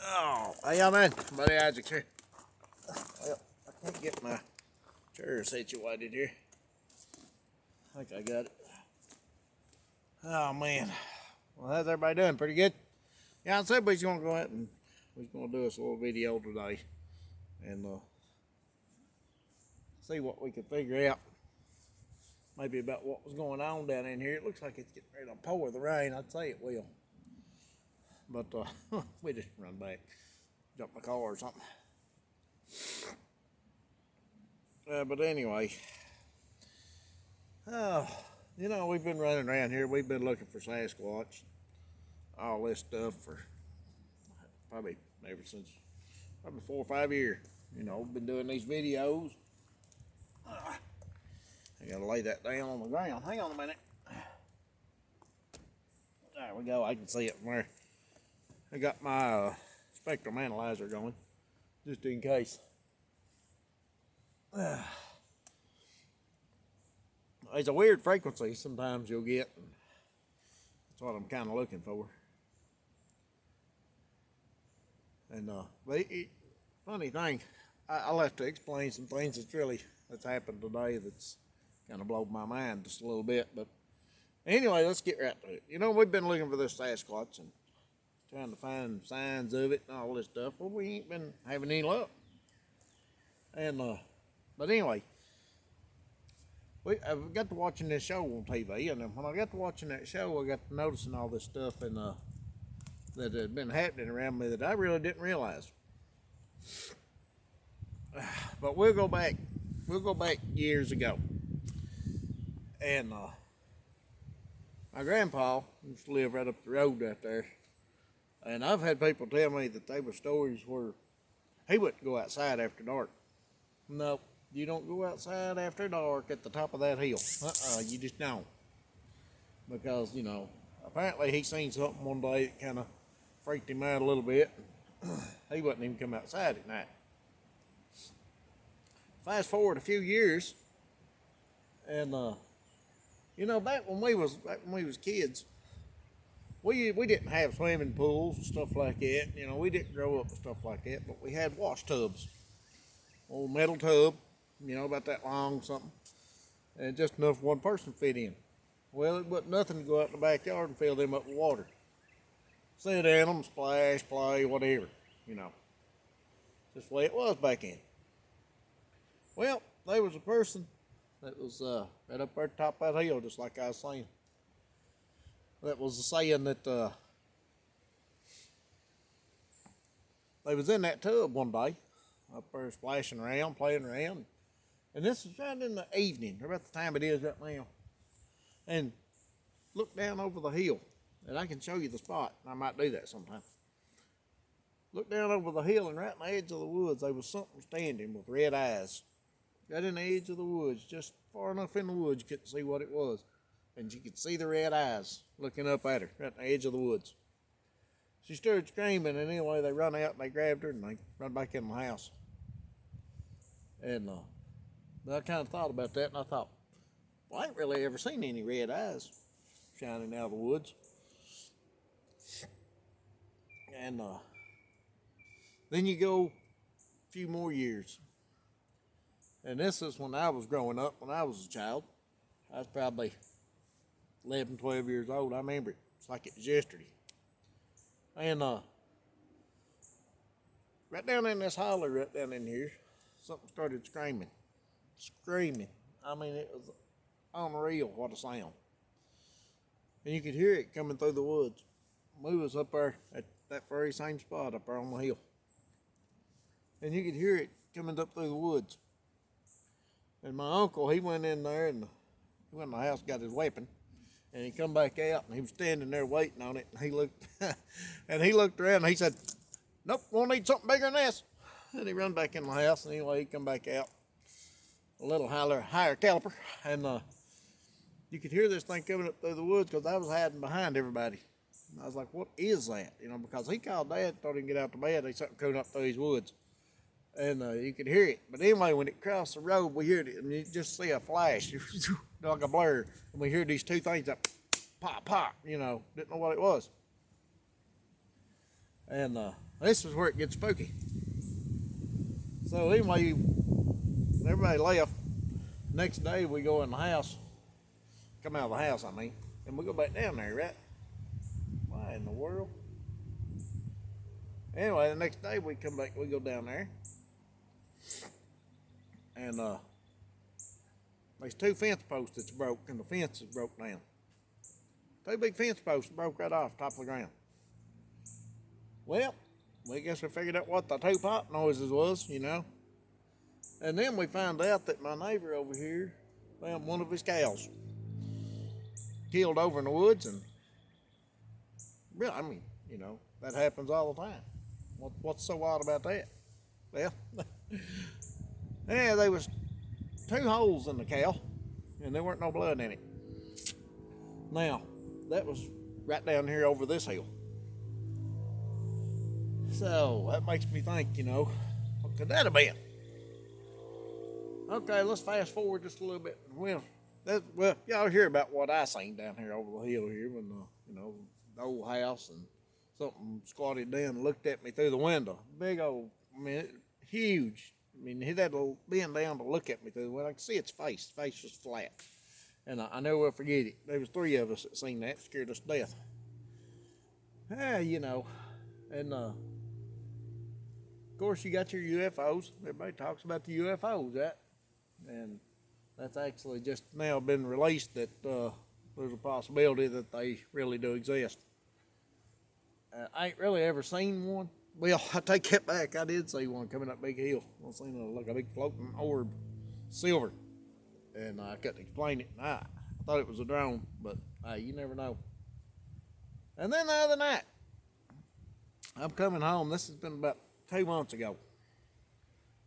Oh, how y'all doing? Buddy Isaac here. Well, I can't get my chair situated here. I think I got it. Oh, man. Well, how's everybody doing? Pretty good? Yeah, I said we're going to go ahead and we're going to do us a little video today and see what we can figure out. Maybe about what was going on down in here. It looks like it's getting ready to pour the rain. I'd say it will. But we just run back, jump my car or something. But anyway, we've been running around here. We've been looking for Sasquatch, all this stuff for probably ever since probably 4 or 5 years. We've been doing these videos. I gotta lay that down on the ground. Hang on a minute. There we go. I can see it from there. I got my spectrum analyzer going, just in case. It's a weird frequency sometimes you'll get. That's what I'm kind of looking for. And funny thing, I'll have to explain some things that's happened today that's kind of blown my mind just a little bit. But anyway, let's get right to it. We've been looking for this Sasquatch and trying to find signs of it and all this stuff. Well, we ain't been having any luck. And but anyway, I got to watching this show on TV, and when I got to watching that show, I got to noticing all this stuff and that had been happening around me that I really didn't realize. But we'll go back years ago, and my grandpa used to live right up the road out there, and I've had people tell me that there were stories where he wouldn't go outside after dark. No, you don't go outside after dark at the top of that hill. You just don't. Because, apparently he seen something one day that kind of freaked him out a little bit. He wouldn't even come outside at night. Fast forward a few years, and back when we was kids, we didn't have swimming pools and stuff like that. We didn't grow up with stuff like that, but we had wash tubs. Old metal tub, about that long, something, and just enough for one person to fit in. Well, it wasn't nothing to go out in the backyard and fill them up with water. Sit in them, splash, play, whatever, Just the way it was back then. Well, there was a person that was right up there at the top of that hill, just like I was saying. That was saying that they was in that tub one day, up there splashing around, playing around. And this was right in the evening, about the time it is right now. And look down over the hill, and I can show you the spot. I might do that sometime. Look down over the hill, and right in the edge of the woods, there was something standing with red eyes. Right in the edge of the woods, just far enough in the woods, you couldn't see what it was. And you could see the red eyes looking up at her, right in the edge of the woods. She started screaming, and anyway, they run out, and they grabbed her, and they run back in the house. And I kind of thought about that, and I thought, well, I ain't really ever seen any red eyes shining out of the woods. And then you go a few more years. And this is when I was growing up, when I was a child. I was probably 11, 12 years old. I remember it. It's like it was yesterday. And right down in this holler, right down in here, something started screaming. I mean, it was unreal, what a sound. And you could hear it coming through the woods. We was up there at that very same spot up there on the hill. And you could hear it coming up through the woods. And my uncle, he went in there and he went in the house, got his weapon, and he come back out and he was standing there waiting on it. And he looked, and he looked around and he said, "Nope, we'll need something bigger than this." And he run back in the house, and anyway, he come back out, a little higher caliber, and you could hear this thing coming up through the woods because I was hiding behind everybody. And I was like, "What is that?" Because he called Dad, told him to get out to bed. There's something coming up through these woods, and you could hear it. But anyway, when it crossed the road, we heard it, and you just see a flash, like a blur, and we heard these two things that pop, didn't know what it was. And This is where it gets spooky. So anyway, everybody left. Next day we go in the house, come out of the house, I mean, and we go back down there, right? Why in the world? Anyway, the next day we come back, we go down there, and there's 2 fence posts that's broke, and the fence is broke down. 2 big fence posts broke right off top of the ground. Well, we guess we figured out what the 2 pop noises was, you know. And then we found out that my neighbor over here found one of his cows killed over in the woods, and really, I mean, you know, that happens all the time. What's so odd about that? Well, yeah, there was 2 holes in the cow, and there weren't no blood in it. Now, that was right down here over this hill. So that makes me think, you know, what could that have been? Okay, let's fast forward just a little bit. Well, y'all hear about what I seen down here over the hill here when you know, the old house, and something squatted down and looked at me through the window. Big old, I mean, huge. I mean, he had to bend down to look at me through the window. I could see its face. The face was flat. And I never will forget it. There was 3 of us that seen that. Scared us to death. Yeah, you know. And, of course, you got your UFOs. Everybody talks about the UFOs, right? And that's actually just now been released that there's a possibility that they really do exist. I ain't really ever seen one. Well, I take that back. I did see one coming up Big Hill. I seen like a big floating orb, silver. And I couldn't explain it. I thought it was a drone, but you never know. And then the other night, I'm coming home. This has been about 2 months ago.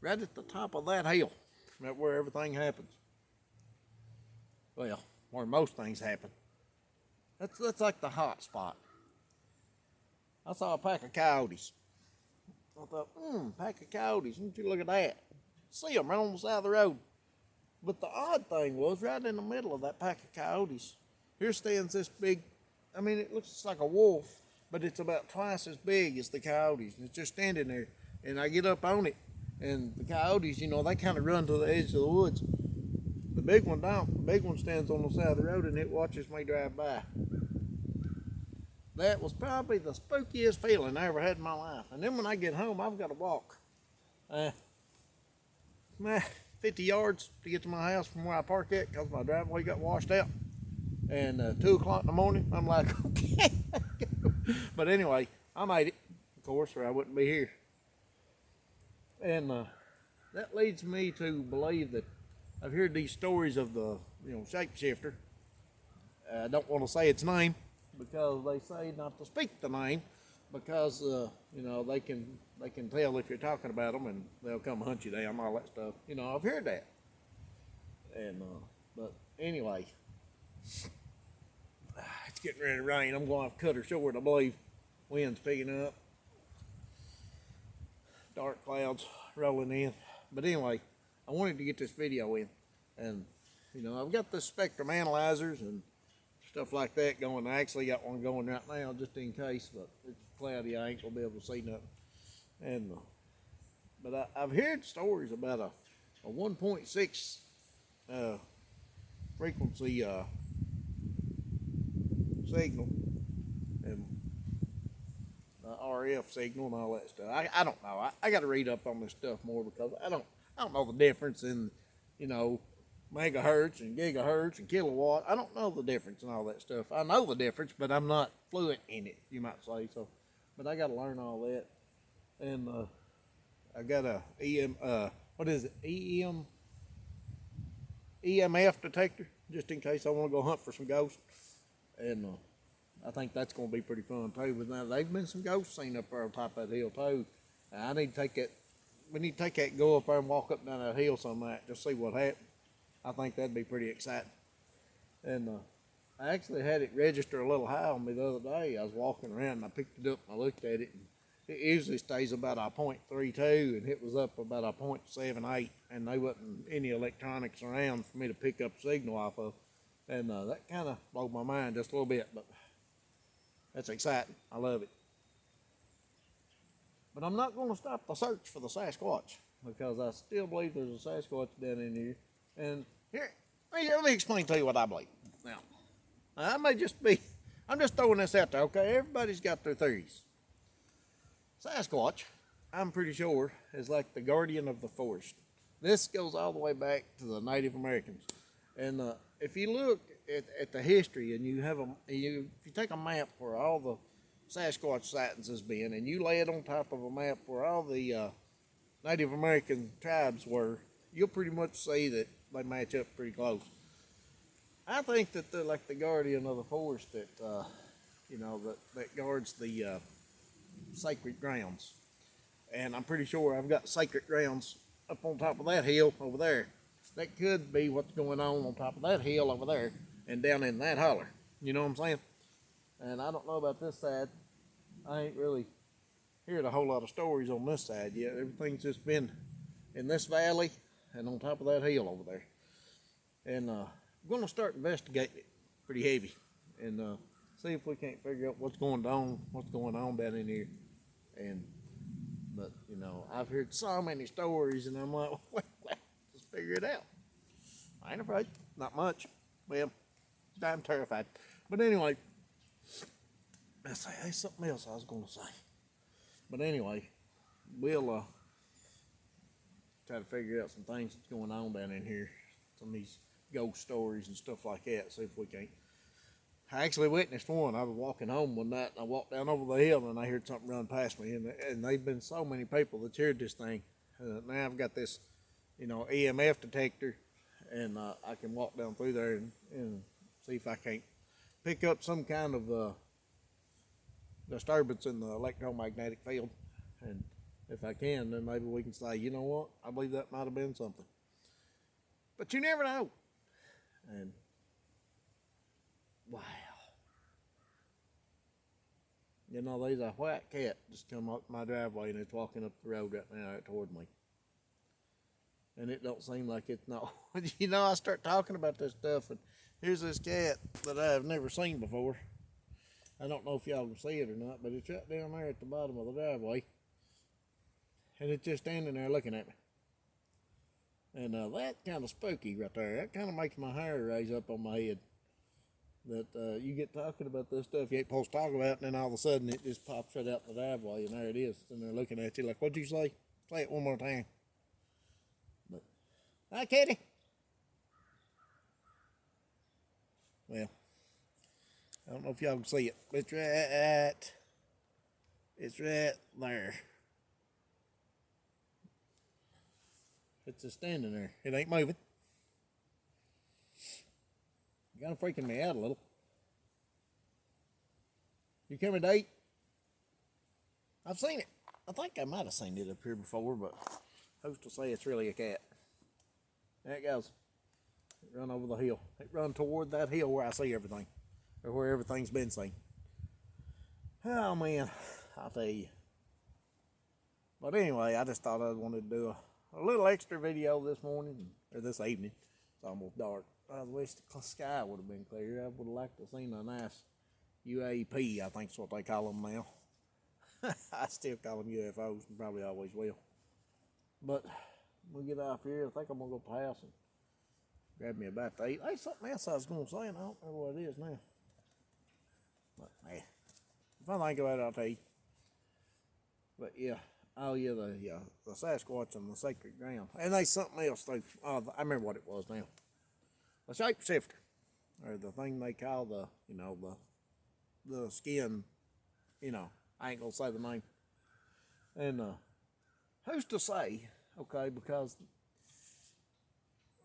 Right at the top of that hill, right where everything happens. Well, where most things happen. That's like the hot spot. I saw a pack of coyotes. I thought, pack of coyotes. Won't you look at that? See them right on the side of the road. But the odd thing was, right in the middle of that pack of coyotes, here stands this big, I mean, it looks like a wolf, but it's about twice as big as the coyotes. And it's just standing there. And I get up on it, and the coyotes, you know, they kind of run to the edge of the woods. The big one don't. The big one stands on the side of the road, and it watches me drive by. That was probably the spookiest feeling I ever had in my life. And then when I get home, I've got to walk 50 yards to get to my house from where I park at, because my driveway got washed out. And 2 o'clock in the morning, I'm like, okay. But anyway, I made it, of course, or I wouldn't be here. And that leads me to believe that I've heard these stories of the, you know, shapeshifter. I don't want to say its name, because they say not to speak the name, because you know, they can tell if you're talking about them, and they'll come hunt you down, all that stuff. You know, I've heard that. And but anyway, it's getting ready to rain. I'm going to have to cut her short, I believe. Wind's picking up, dark clouds rolling in. But anyway, I wanted to get this video in, and you know, I've got the spectrum analyzers and stuff like that going. I actually got one going right now just in case, but it's cloudy. I ain't gonna be able to see nothing. And but I've heard stories about a 1.6 frequency signal, and RF signal and all that stuff. I don't know. I got to read up on this stuff more, because I don't know the difference in, you know, megahertz and gigahertz and kilowatt. I don't know the difference and all that stuff. I know the difference, but I'm not fluent in it, you might say. So, but I got to learn all that. And I got a EMF detector, just in case I want to go hunt for some ghosts. And I think that's going to be pretty fun too. But now there've been some ghosts seen up there on top of that hill too. And I need to take that. We need to take that, go up there and walk up down that hill some night, just see what happens. I think that'd be pretty exciting. And I actually had it register a little high on me the other day. I was walking around and I picked it up and I looked at it. And it usually stays about a 0.32, and it was up about a 0.78, and there wasn't any electronics around for me to pick up signal off of. And that kind of blew my mind just a little bit, but that's exciting. I love it. But I'm not going to stop the search for the Sasquatch because I still believe there's a Sasquatch down in here. And here, let me explain to you what I believe. Now, I may just be, I'm just throwing this out there, okay? Everybody's got their theories. Sasquatch, I'm pretty sure, is like the guardian of the forest. This goes all the way back to the Native Americans. And if you look at the history and you have if you take a map where all the Sasquatch sightings has been, and you lay it on top of a map where all the Native American tribes were, you'll pretty much see that they match up pretty close. I think that they're like the guardian of the forest that, that guards the sacred grounds. And I'm pretty sure I've got sacred grounds up on top of that hill over there. That could be what's going on top of that hill over there and down in that holler. You know what I'm saying? And I don't know about this side. I ain't really heard a whole lot of stories on this side yet. Everything's just been in this valley and on top of that hill over there. And I'm going to start investigating it pretty heavy and see if we can't figure out what's going on down in here. But I've heard so many stories, and I'm like, well, let's figure it out. I ain't afraid, not much. Well, I'm terrified. But anyway, there's something else I was going to say. But anyway, we'll try to figure out some things that's going on down in here. Some of these ghost stories and stuff like that. See if we can't. I actually witnessed one. I was walking home one night and I walked down over the hill and I heard something run past me. And they've been so many people that's heard this thing. Now I've got this, EMF detector, and I can walk down through there and see if I can't pick up some kind of disturbance in the electromagnetic field. And if I can, then maybe we can say, you know what, I believe that might have been something. But you never know. And wow. There's a white cat just come up my driveway and it's walking up the road right now toward me. And it don't seem like it's no. I start talking about this stuff and here's this cat that I've never seen before. I don't know if y'all can see it or not, but it's right down there at the bottom of the driveway. And it's just standing there looking at me. And that's kind of spooky right there. That kind of makes my hair raise up on my head. That you get talking about this stuff you ain't supposed to talk about, and then all of a sudden it just pops right out the driveway, and there it is. And they're looking at you like, what'd you say? Say it one more time. But, hi, kitty. Well, I don't know if y'all can see it, but it's right there. It's just standing there. It ain't moving. Kind of freaking me out a little. You coming to eat? I've seen it. I think I might have seen it up here before, but who's to say it's really a cat? There it goes. It run over the hill. It run toward that hill where I see everything, or where everything's been seen. Oh man, I'll tell you. But anyway, I just thought I wanted to do a little extra video this morning, or this evening. It's almost dark. I wish the sky would have been clear. I would have liked to have seen a nice UAP, I think is what they call them now. I still call them UFOs and probably always will. But when we get off here, I think I'm going to go to the house and grab me a bite to eat. There's something else I was going to say, and I don't remember what it is now. But, if I think about it, I'll tell you. But, yeah. Oh, yeah, the Sasquatch and the sacred ground. And there's something else, too. Oh, I remember what it was now. The shapeshifter, or the thing they call the skin, I ain't gonna say the name. And who's to say, okay, because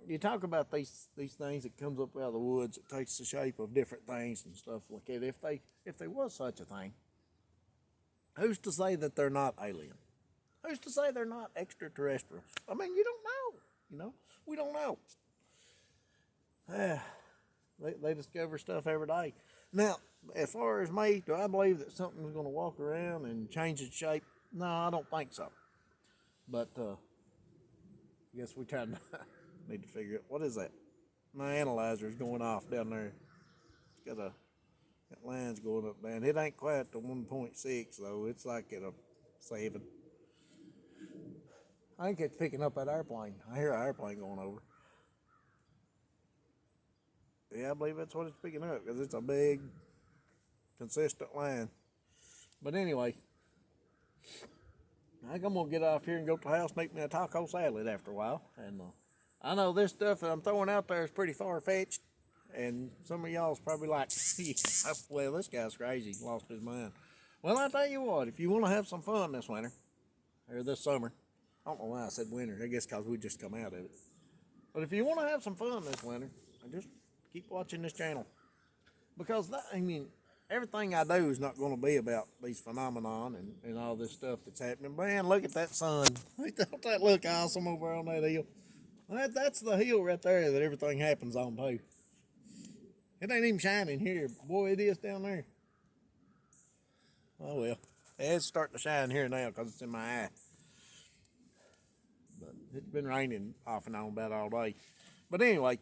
you talk about these things that comes up out of the woods, it takes the shape of different things and stuff like that. If there was such a thing, who's to say that they're not alien? Who's to say they're not extraterrestrials? I mean, you don't know, we don't know. They discover stuff every day. Now, as far as me, do I believe that something's going to walk around and change its shape? No, I don't think so. But I guess we kind of need to figure out, what is that? My analyzer's going off down there. It's got that line's going up, man. It ain't quite the 1.6 though. It's like at a 7. I think it's picking up that airplane. I hear an airplane going over. Yeah, I believe that's what it's picking up because it's a big, consistent line. But anyway, I think I'm going to get off here and go to the house and make me a taco salad after a while. And I know this stuff that I'm throwing out there is pretty far-fetched. And some of y'all's probably like, well, this guy's crazy, lost his mind. Well, I tell you what, if you want to have some fun this winter, or this summer, I don't know why I said winter, I guess because we just come out of it. But if you want to have some fun this winter, just keep watching this channel. Because, everything I do is not going to be about these phenomenon and all this stuff that's happening. Man, look at that sun. Don't that look awesome over on that hill? That's the hill right there that everything happens on, too. It ain't even shining here. Boy, it is down there. Oh, well. It's starting to shine here now because it's in my eye. But it's been raining off and on about all day. But anyway,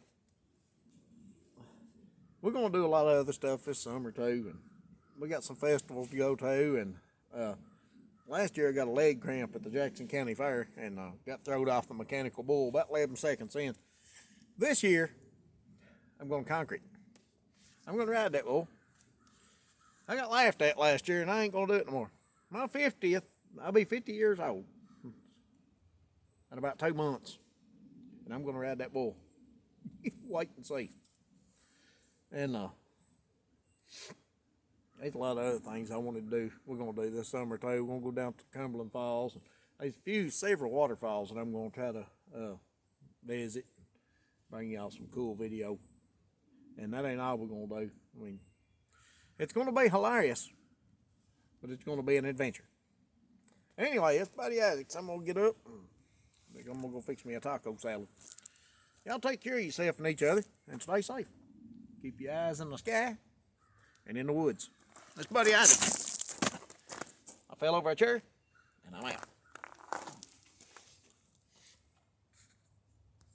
we're going to do a lot of other stuff this summer, too. And we got some festivals to go to. And last year I got a leg cramp at the Jackson County Fair and got thrown off the mechanical bull about 11 seconds in. This year, I'm going to concrete. I'm going to ride that bull. I got laughed at last year, and I ain't going to do it no more. My 50th, I'll be 50 years old in about 2 months, and I'm going to ride that bull. Wait and see. And there's a lot of other things I wanted to do. We're going to do this summer, too. We're going to go down to Cumberland Falls. There's several waterfalls that I'm going to try to visit, bring y'all some cool video. And that ain't all we're going to do. It's going to be hilarious, but it's going to be an adventure. Anyway, it's Buddy Isaacs. I'm going to get up. I'm going to go fix me a taco salad. Y'all take care of yourself and each other, and stay safe. Keep your eyes in the sky and in the woods. It's Buddy Isaacs. I fell over a chair, and I'm out.